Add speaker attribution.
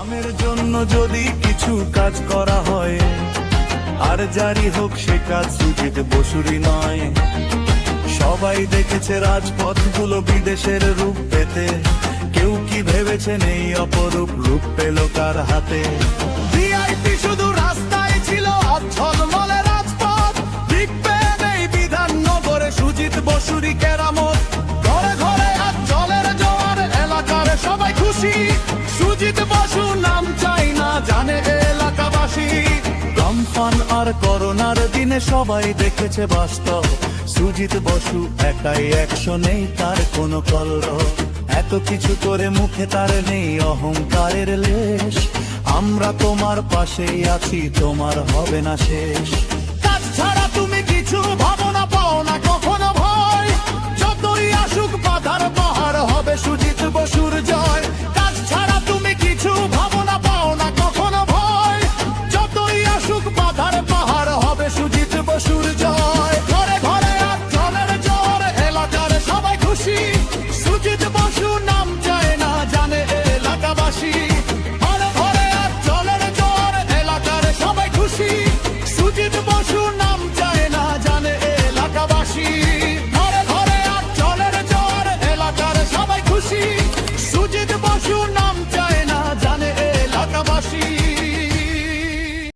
Speaker 1: গ্রামের জন্য যদি কিছু কাজ করা হয়, আর জারি হোক সে কাজ সুজিত বসুরই নয়। সবাই দেখেছে রাজপথগুলো বিদেশের রূপ পেতে, কেউ কি ভেবেছেন এই অপরূপ রূপ পেল কার হাতে? ভিআইপি শুধু রাস্তায় ছিল, ঝলমলে রাজপথ লিখবেন এই বিধাননগরে সুজিত বসুরই কেরামত। ঘরে ঘরে আজ জলের জোয়ার, এলাকার সবাই খুশি, সুজিত বসু নাম চাই না জানে এলাকাবাসী। আমফান আর করোনার দিনে সবাই দেখেছে বাস্তব, সুজিত বসু একাই একশো, নেই তার কোনো কলরব। এত কিছু করে মুখে তার নেই অহংকারের লেশ, আমরা তোমার পাশেই আছি, তোমার হবে না শেষ। কাজ ছাড়া তুমি কিছু ভাবো না, পাও না কখনো ভয়, যতই আসুক বাধার পাহাড় হবে সুজিত বসুর জয়।